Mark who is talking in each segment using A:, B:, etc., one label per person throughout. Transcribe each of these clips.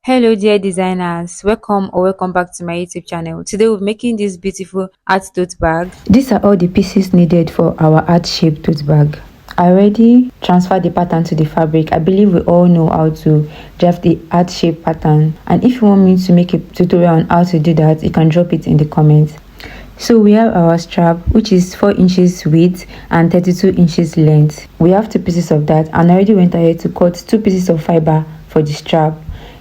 A: Hello dear designers, welcome back to my YouTube channel. Today we're making this beautiful art tote bag. These are all the pieces needed for our art shaped tote bag. I already transferred the pattern to the fabric. I believe we all know how to draft the art shape pattern, and if you want me to make a tutorial on how to do that, you can drop it in the comments. So we have our strap, which is 4 inches width and 32 inches length. We have 2 pieces of that, and I already went ahead to cut 2 pieces of fiber for the strap.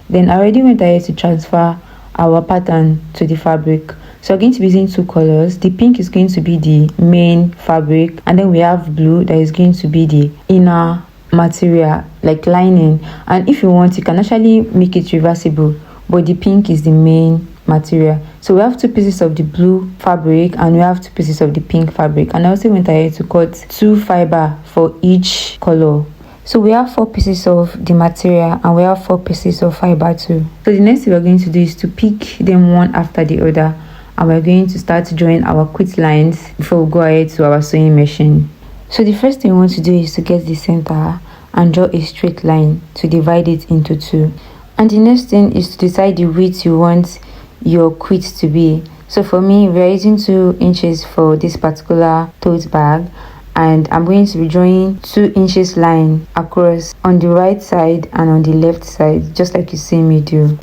A: Then I already went ahead to transfer our pattern to the fabric. So I'm going to be using 2 colors. The pink is going to be the main fabric, and then we have blue that is going to be the inner material, like lining. And if you want, you can actually make it reversible, but the pink is the main material. So we have 2 pieces of the blue fabric and we have 2 pieces of the pink fabric, and I also went ahead to cut 2 fiber for each color. So we have 4 pieces of the material and we have 4 pieces of fiber too. So the next thing we're going to do is to pick them one after the other, and we're going to start drawing our quilt lines before we go ahead to our sewing machine. So the first thing we want to do is to get the center and draw a straight line to divide it into 2. And the next thing is to decide the width you want your quilt to be. So for me, we're using 2 inches for this particular tote bag, and I'm going to be drawing 2 inches line across on the right side and on the left side, just like you see me do.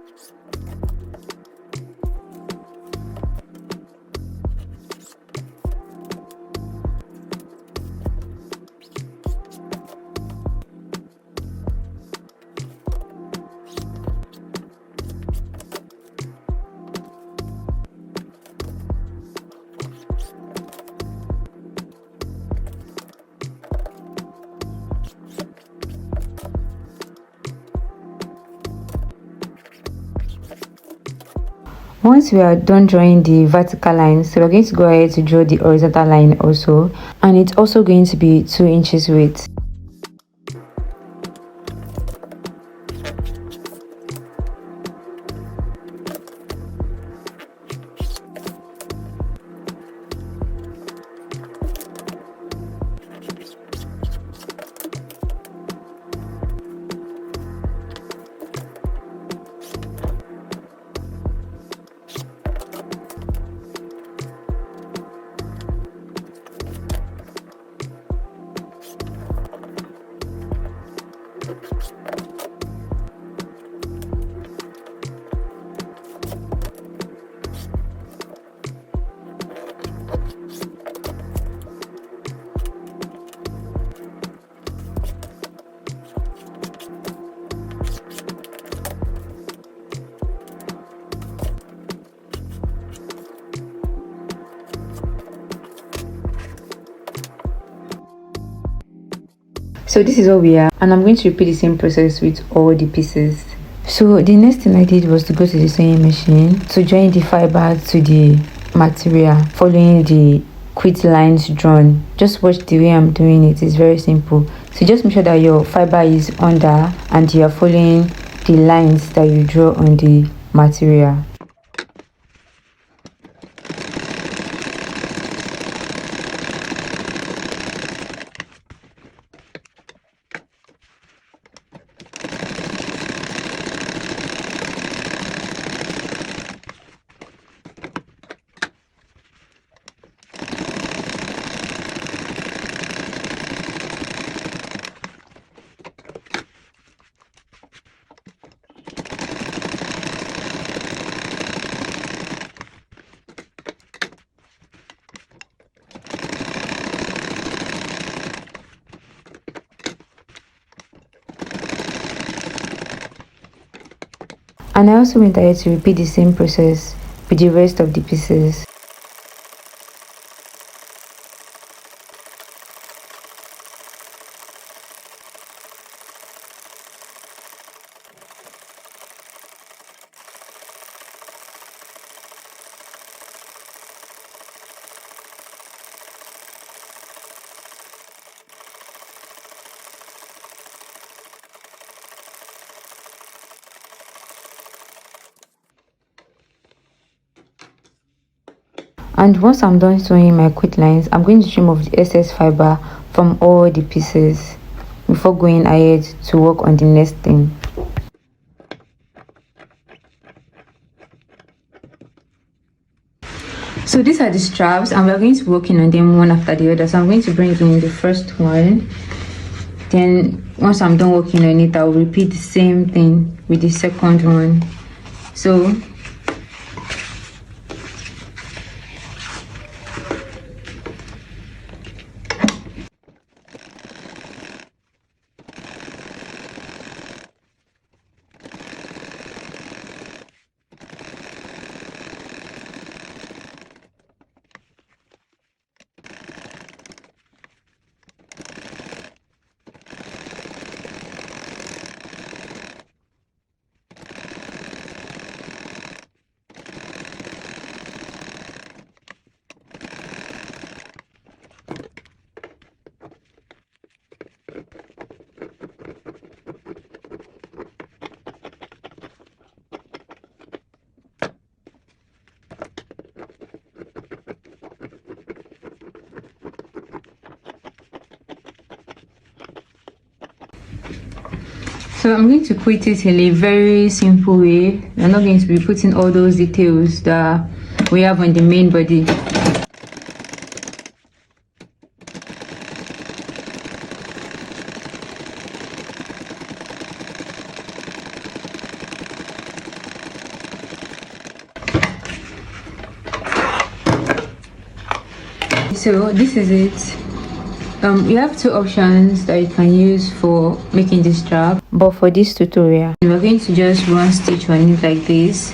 A: Once we are done drawing the vertical line, so we're going to go ahead to draw the horizontal line also, and it's also going to be 2 inches width. So this is what we are, and I'm going to repeat the same process with all the pieces. So the next thing I did was to go to the sewing machine to join the fiber to the material, following the quilt lines drawn. Just watch the way I'm doing it. It's very simple. So just make sure that your fiber is under and you are following the lines that you draw on the material. And I also went ahead to repeat the same process with the rest of the pieces. And once I'm done sewing my quilt lines, I'm going to trim off the excess fiber from all the pieces before going ahead to work on the next thing. So these are the straps, and we're going to be working on them one after the other. So I'm going to bring in the first one, then once I'm done working on it, I'll repeat the same thing with the second one. So I'm going to quit it in a very simple way. I'm not going to be putting all those details that we have on the main body. So this is it. You have two options that you can use for making this strap, but for this tutorial we're going to just one stitch on it like this.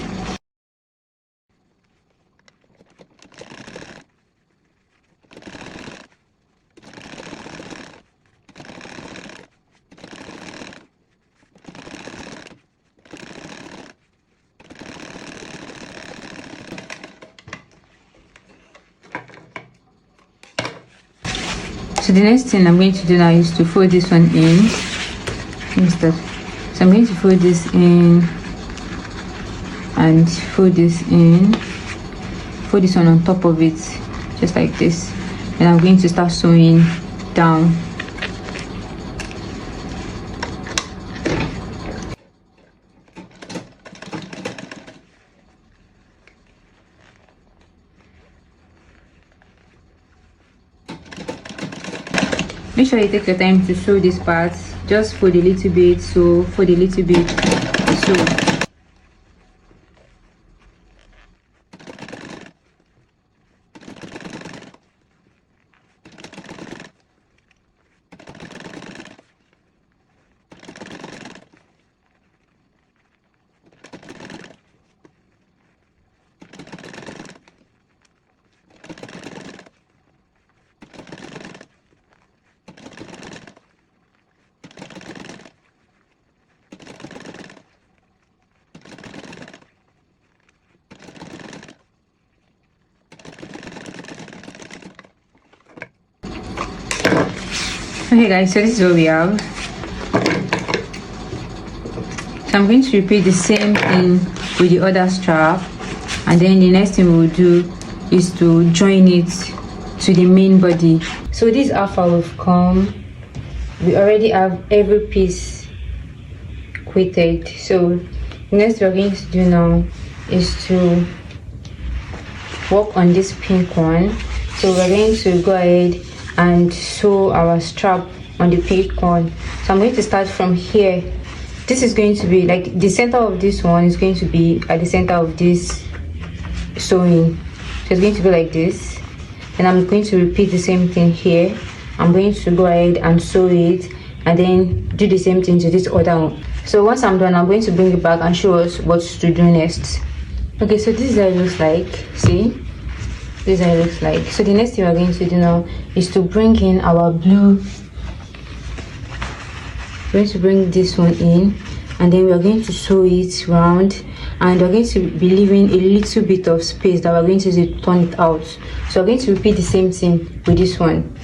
A: So the next thing I'm going to do now is to fold this one in. So I'm going to fold this in and fold this in, fold this one on top of it, just like this. And I'm going to start sewing down. Make sure you take your time to sew this part. Just fold a little bit, so fold a little bit, so. Okay guys, so this is what we have. So I'm going to repeat the same thing with the other strap, and then the next thing we'll do is to join it to the main body. So this is how far we've come. We already have every piece quilted. So next we're going to do now is to work on this pink one. So we're going to go ahead and sew our strap on the pink one. So I'm going to start from here. This is going to be like the center of this one is going to be at the center of this sewing. So it's going to be like this. And I'm going to repeat the same thing here. I'm going to go ahead and sew it and then do the same thing to this other one. So once I'm done, I'm going to bring it back and show us what to do next. Okay, so this is how it looks like. See, this is how it looks like. So the next thing we're going to do now is to bring in our blue. We're going to bring this one in, and then we're going to sew it round, and we're going to be leaving a little bit of space that we're going to use to turn it out. So we're going to repeat the same thing with this one.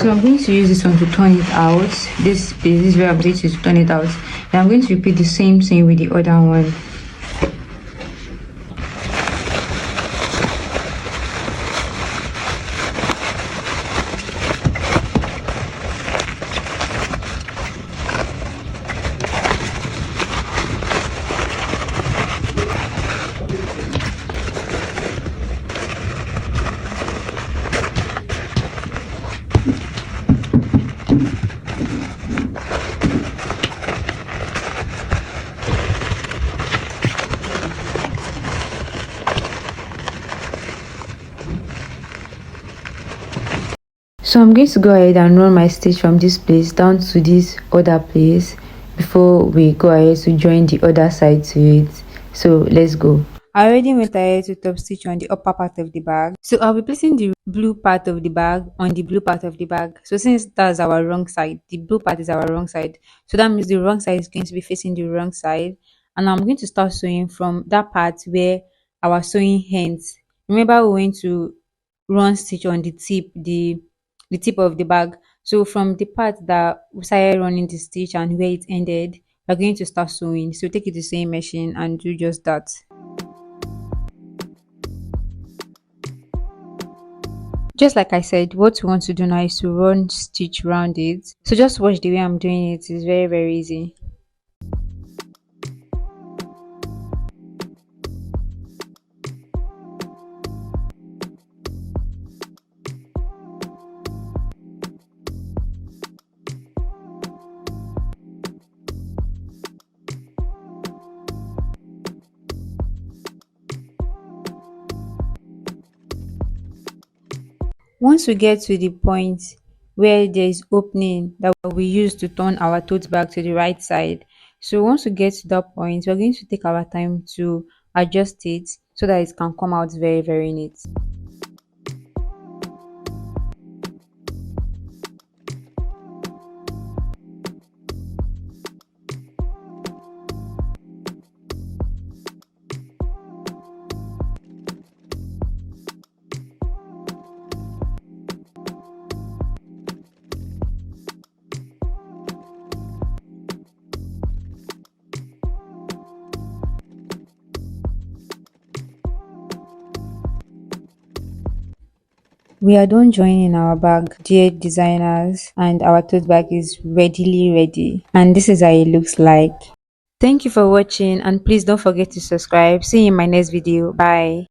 A: So I'm going to use this one to turn it out. This is where I'm going to turn it out. And I'm going to repeat the same thing with the other one. So I'm going to go ahead and run my stitch from this place down to this other place before we go ahead to join the other side to it. So let's go. I already went ahead to top stitch on the upper part of the bag. So I'll be placing the blue part of the bag on the blue part of the bag. So since that's our wrong side, the blue part is our wrong side. So that means the wrong side is going to be facing the wrong side. And I'm going to start sewing from that part where our sewing ends. Remember, we went to run stitch on the tip of the bag. So from the part that we started running the stitch and where it ended, we're going to start sewing. So take it to the same machine and do just that. Just like I said, what we want to do now is to run stitch around it. So just watch the way I'm doing it. It's very easy. Once we get to the point where there is opening that we use to turn our tote bag to the right side, so once we get to that point, we're going to take our time to adjust it so that it can come out very neat. We are done joining our bag, dear designers, and our tote bag is ready. And this is how it looks like. Thank you for watching, and please don't forget to subscribe. See you in my next video. Bye.